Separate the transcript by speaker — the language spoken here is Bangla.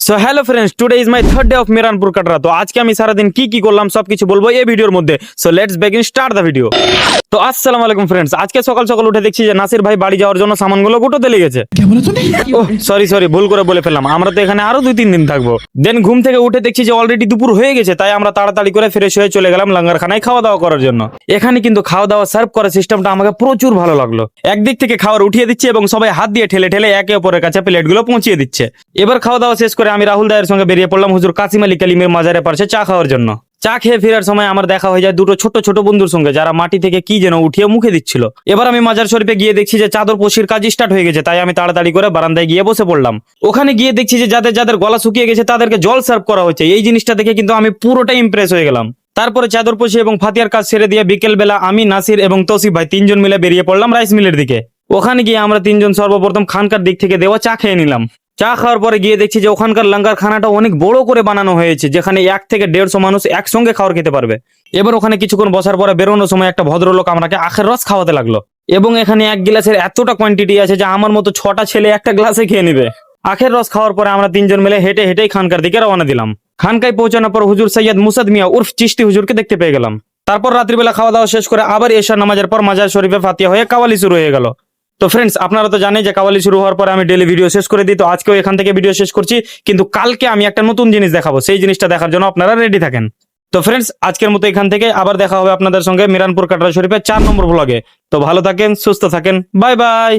Speaker 1: So hello friends, today is my third day of Miranpur Katra. তো আজকে আমি সারাদিন কি করলাম সবকিছু বলবো এই ভিডিওর মধ্যে। So let's begin start the video. তো আসসালামু আলাইকুম ফ্রেন্ডস, আজকে সকাল সকাল উঠে দেখছি যে নাসির ভাই বাড়ি যাওয়ার জন্য সামানগুলো গুটোতে লেগেছে। সরি ভুল করে বলে ফেললাম, আমরা তো এখানে আরো 2-3 দিন থাকবো। দেন ঘুম থেকে উঠে দেখছি যে অলরেডি দুপুর হয়ে গেছে, তাই আমরা তাড়াতাড়ি করে ফ্রেশ হয়ে চলে গেলাম লঙ্গারখানায় খাওয়া দাওয়া করার জন্য। এখানে কিন্তু খাওয়া দাওয়া সার্ভ করার সিস্টেমটা আমাকে প্রচুর ভালো লাগলো। একদিক থেকে খাবার উঠিয়ে দিচ্ছে এবং সবাই হাত দিয়ে ঠেলে ঠেলে একে অপরের কাছে প্লেটগুলো পৌঁছিয়ে দিচ্ছে। এবার খাওয়া দাওয়া শেষ করে আমি রাহুল দায়ের সঙ্গে বেরিয়ে পড়লাম হুজুর কাসিম আলী কালিমের মাজারে পাশে চা খাওয়ার জন্য। চা খেয়ে ফেরার সময় আমার দেখা হয়ে যায় দুটো ছোট ছোট বন্ধুর সঙ্গে, যারা মাটি থেকে কি যেন উঠিয়ে মুখে দিচ্ছিল। এবার আমি মাজার শরীফে গিয়ে দেখছি যে চাদর পশির কাজ স্টার্ট হয়ে গেছে, তাই আমি তাড়াতাড়ি করে বারান্দায় গিয়ে বসে পড়লাম। ওখানে গিয়ে দেখছি যে যাদের যাদের গলা শুকিয়ে গেছে তাদেরকে জল সার্ভ করা হচ্ছে। এই জিনিসটা দেখে কিন্তু আমি পুরোটাই ইমপ্রেস হয়ে গেলাম। তারপরে চাদর পশি এবং ফাতিয়ার কাজ ছেড়ে দিয়ে বিকেল বেলা আমি, নাসির এবং তৌসিফ ভাই 3 জন মিলে বেরিয়ে পড়লাম রাইস মিলের দিকে। ওখানে গিয়ে আমরা 3 জন সর্বপ্রথম খানকার দিক থেকে দেওয়া চা খেয়ে নিলাম। চা খাওয়ার পরে গিয়ে দেখছি যে ওখানকার লঙ্গার খানাটা অনেক বড় করে বানানো হয়েছে, যেখানে 1 থেকে 150 মানুষ একসঙ্গে খাবার খেতে পারবে। এবার ওখানে কিছুক্ষণ বসার পরে বেরোনোর সময় একটা ভদ্রলোক আমাকে আখের রস খাওয়াতে লাগলো। এবং এখানে 1 গ্লাসের এতটা কোয়ান্টিটি আছে যে আমার মতো 6টা ছেলে একটা গ্লাসে খেয়ে নিবে। আখের রস খাওয়ার পরে আমরা 3 জন মিলে হেঁটে হেঁটেই খানকার দিকে রওনা দিলাম। খানকায় পৌঁছানোর পর হুজুর সৈয়দ মুসাদ মিয়া উর্ফ চিশতি হুজুরকে দেখতে পেয়ে গেলাম। তারপর রাত্রিবেলা খাওয়া দাওয়া শেষ করে আবার এশার নামাজের পর মাজার শরীফে ফাতিয়া হয়ে কাওয়ালি শুরু হয়ে গেল। তো ফ্রেন্ডস, আপনারা তো জানেন যে কাওয়ালি শুরু হওয়ার পরে আমি ডেলি ভিডিও শেষ করে দিই। তো আজকেও এখান থেকে ভিডিও শেষ করছি, কিন্তু কালকে আমি একটা নতুন জিনিস দেখাবো, সেই জিনিসটা দেখার জন্য আপনারা রেডি থাকেন। তো ফ্রেন্ডস, আজকের মতো এখান থেকে আবার দেখা হবে আপনাদের সঙ্গে মিরানপুর কাটরা শরীফের 4 নম্বর ব্লগে। তো ভালো থাকেন, সুস্থ থাকেন, বাই বাই।